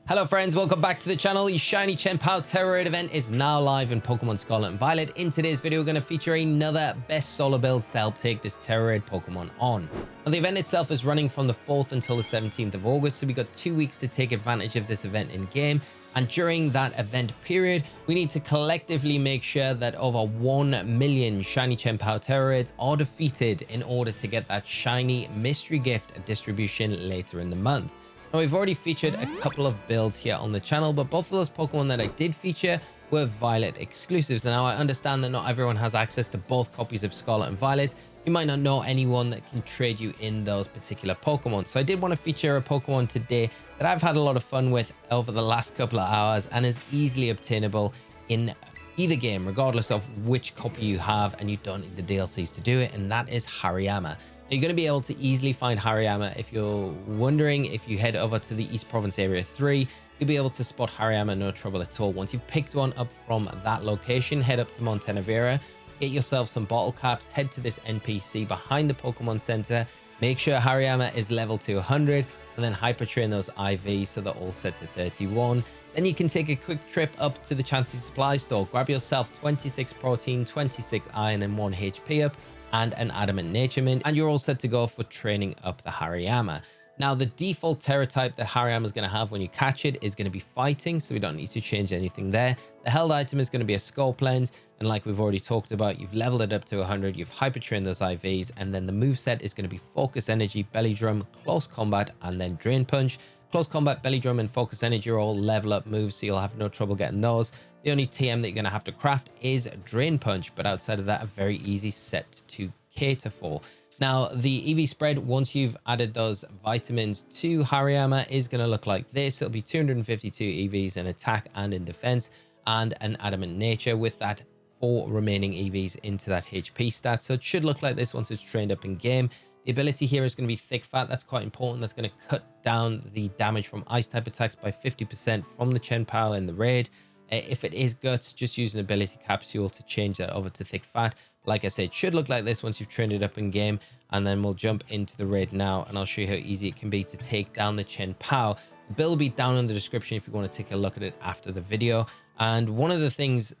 Hello friends, welcome back to the channel. The Shiny Chien Pao Tera event is now live in Pokemon Scarlet and Violet. In today's video, we're going to feature another best solo builds to help take this Tera Pokemon on. Now, the event itself is running from the 4th until the 17th of August, so we got 2 weeks to take advantage of this event in game. And during that event period, we need to collectively make sure that over 1 million Shiny Chien Pao Teraids are defeated in order to get that shiny mystery gift distribution later in the month. Now, we've already featured a couple of builds here on the channel, but both of those Pokemon that I did feature were Violet exclusives. Now, I understand that not everyone has access to both copies of Scarlet and Violet. You might not know anyone that can trade you in those particular Pokemon. So I did want to feature a Pokemon today that I've had a lot of fun with over the last couple of hours and is easily obtainable in either game, regardless of which copy you have, and you don't need the DLCs to do it, and that is Hariyama. You're going to be able to easily find Hariyama. If you're wondering, if you head over to the East Province Area 3, you'll be able to spot Hariyama no trouble at all. Once you've picked one up from that location, head up to Montenevera, get yourself some bottle caps, head to this NPC behind the Pokemon Center, make sure Hariyama is level to 100, and then hyper train those IVs so they're all set to 31. Then you can take a quick trip up to the Chansey Supply Store, grab yourself 26 protein, 26 iron, and 1 HP up, and an Adamant Nature mint, and you're all set to go for training up the Hariyama. Now, the default Tera type that Hariyama is going to have when you catch it is going to be fighting, so we don't need to change anything there. The held item is going to be a Scope Lens, and like we've already talked about, you've leveled it up to 100, you've hyper trained those IVs, and then the moveset is going to be Focus Energy, Belly Drum, Close Combat, and then Drain Punch. Close Combat, Belly Drum, and Focus Energy are all level up moves, so you'll have no trouble getting those. The only TM that you're going to have to craft is Drain Punch, but outside of that, a very easy set to cater for. Now, the EV spread, once you've added those vitamins to Hariyama, is going to look like this. It'll be 252 EVs in attack and in defense, and an Adamant Nature with that 4 remaining EVs into that HP stat. So it should look like this once it's trained up in game. The ability here is going to be Thick Fat. That's quite important. That's going to cut down the damage from ice type attacks by 50% from the Chien Pao in the raid. If it is Guts, just use an ability capsule to change that over to Thick Fat. Like I said, it should look like this once you've trained it up in game, and then we'll jump into the raid now, and I'll show you how easy it can be to take down the Chien Pao. The build will be down in the description if you want to take a look at it after the video. And one of the things,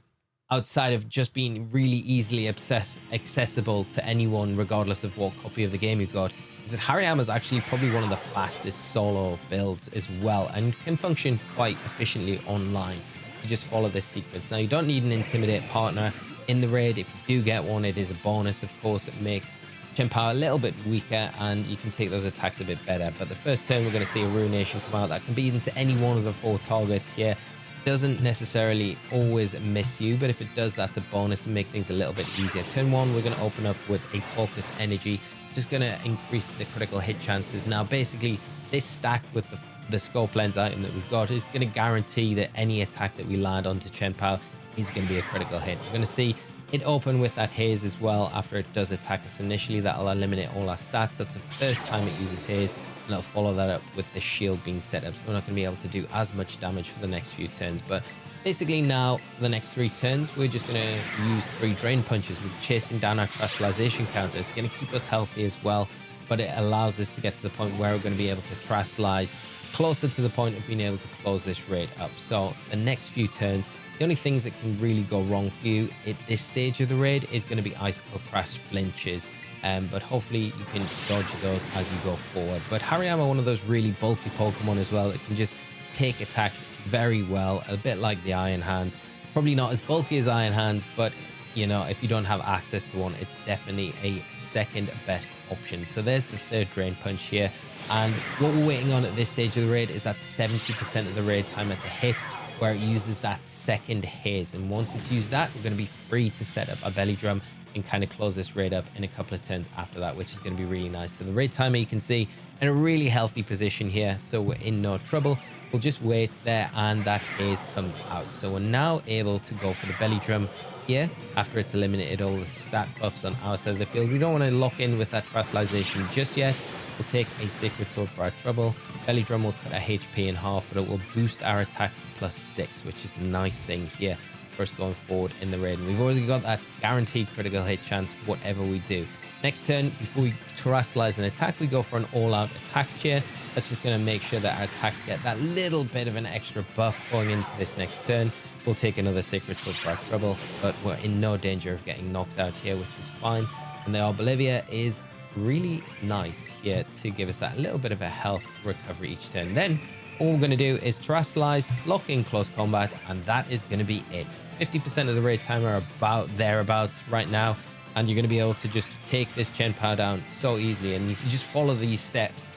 outside of just being really easily accessible to anyone, regardless of what copy of the game you've got, is that Hariyama is actually probably one of the fastest solo builds as well, and can function quite efficiently online. You just follow this sequence. Now, you don't need an Intimidate partner in the raid. If you do get one, it is a bonus. Of course, it makes Chien Pao a little bit weaker, and you can take those attacks a bit better. But the first turn, we're going to see a Ruination come out that can beat into any one of the 4 targets here. Doesn't necessarily always miss you, but if it does, that's a bonus and make things a little bit easier. Turn 1, we're going to open up with a Focus Energy, just going to increase the critical hit chances. Now, basically, this stack with the Scope Lens item that we've got is going to guarantee that any attack that we land onto Chien Pao is going to be a critical hit. We're going to see it open with that Haze as well after it does attack us initially. That'll eliminate all our stats. That's the first time it uses Haze, and it'll follow that up with the shield being set up, so we're not going to be able to do as much damage for the next few turns. But basically now, for the next 3 turns, we're just going to use 3 Drain Punches. We're chasing down our Terastallization counter. It's going to keep us healthy as well, but it allows us to get to the point where we're going to be able to Terastallize closer to the point of being able to close this raid up. So the next few turns, the only things that can really go wrong for you at this stage of the raid is going to be Icicle Crash flinches. But hopefully you can dodge those as you go forward. But Hariyama, one of those really bulky Pokemon as well, that can just take attacks very well, a bit like the Iron Hands. Probably not as bulky as Iron Hands, but you know, if you don't have access to one, it's definitely a second best option. So there's the 3rd Drain Punch here, and what we're waiting on at this stage of the raid is that 70% of the raid time at a hit, where it uses that 2nd Haze. And once it's used that, we're going to be free to set up a Belly Drum and kind of close this raid up in a couple of turns after that, which is going to be really nice. So the raid timer, you can see, in a really healthy position here, so we're in no trouble. We'll just wait there, and that Haze comes out. So we're now able to go for the Belly Drum here after it's eliminated all the stat buffs on our side of the field. We don't want to lock in with that Terastallization just yet. We'll take a Sacred Sword for our trouble. Belly Drum will cut our HP in half, but it will boost our attack to +6, which is the nice thing here for us going forward in the raid. And we've already got that guaranteed critical hit chance, whatever we do. Next turn, before we terrestrialize an attack, we go for an all-out attack cheer. That's just going to make sure that our attacks get that little bit of an extra buff going into this next turn. We'll take another Sacred Sword for our trouble, but we're in no danger of getting knocked out here, which is fine. And the Bolivia is really nice here to give us that little bit of a health recovery each turn. Then all we're going to do is terrestrialize, lock in close combat, and that is going to be it. 50% of the raid time are about thereabouts right now, and you're going to be able to just take this Chien Pao down so easily. And if you just follow these steps,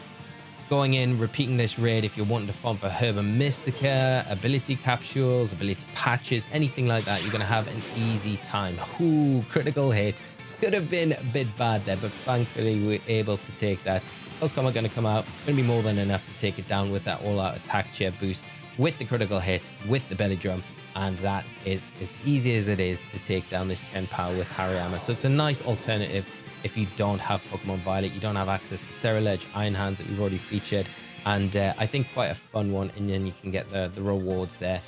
going in, repeating this raid, if you're wanting to farm for Herba Mystica, ability capsules, ability patches, anything like that, you're going to have an easy time. Ooh, critical hit. Could have been a bit bad there, but thankfully we're able to take that. Close combat going to come out. Going to be more than enough to take it down with that all-out attack chair boost, with the critical hit, with the belly drum. And that is as easy as it is to take down this Chien Pao with Hariyama. So it's a nice alternative if you don't have Pokemon Violet, you don't have access to Ceruledge, Iron Hands that we've already featured. And I think quite a fun one. And then you can get the rewards there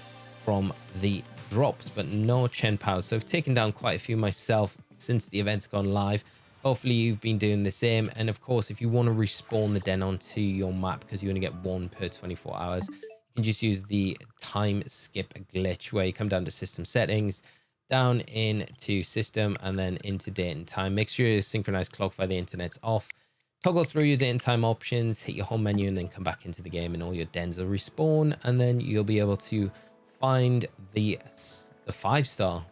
from the drops, but no Chien Pao. So I've taken down quite a few myself since the event's gone live. Hopefully you've been doing the same. And of course, if you want to respawn the den onto your map, because you only get one per 24 hours, you can just use the time skip glitch, where you come down to system settings, down into system, and then into date and time. Make sure your synchronized clock via the internet's off. Toggle through your date and time options, hit your home menu, and then come back into the game, and all your dens will respawn. And then you'll be able to find the 5-star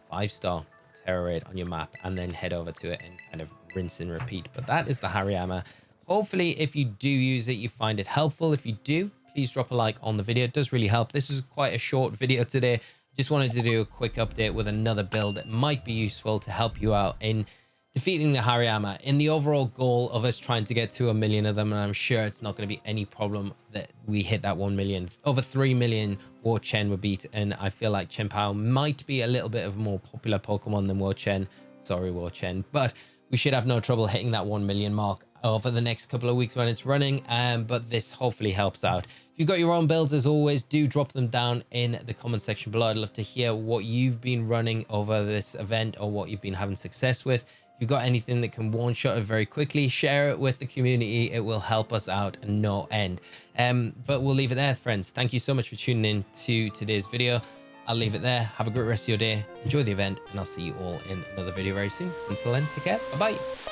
Tera raid on your map, and then head over to it and kind of rinse and repeat. But that is the Hariyama. Hopefully, if you do use it, you find it helpful. If you do, please drop a like on the video. It does really help. This was quite a short video today. Just wanted to do a quick update with another build that might be useful to help you out in defeating the Hariyama, in the overall goal of us trying to get to 1 million of them. And I'm sure it's not going to be any problem that we hit that 1 million. Over 3 million War Chen were beat, and I feel like Chien Pao might be a little bit of a more popular Pokemon than War Chen. Sorry, War Chen, but we should have no trouble hitting that 1 million mark over the next couple of weeks when it's running. But this hopefully helps out. If you've got your own builds, as always, do drop them down in the comment section below. I'd love to hear what you've been running over this event, or what you've been having success with. If you've got anything that can one-shot it very quickly, share it with the community. It will help us out no end. But we'll leave it there, friends. Thank you so much for tuning in to today's video. I'll leave it there. Have a great rest of your day. Enjoy the event, and I'll see you all in another video very soon. Until then, take care. Bye-bye.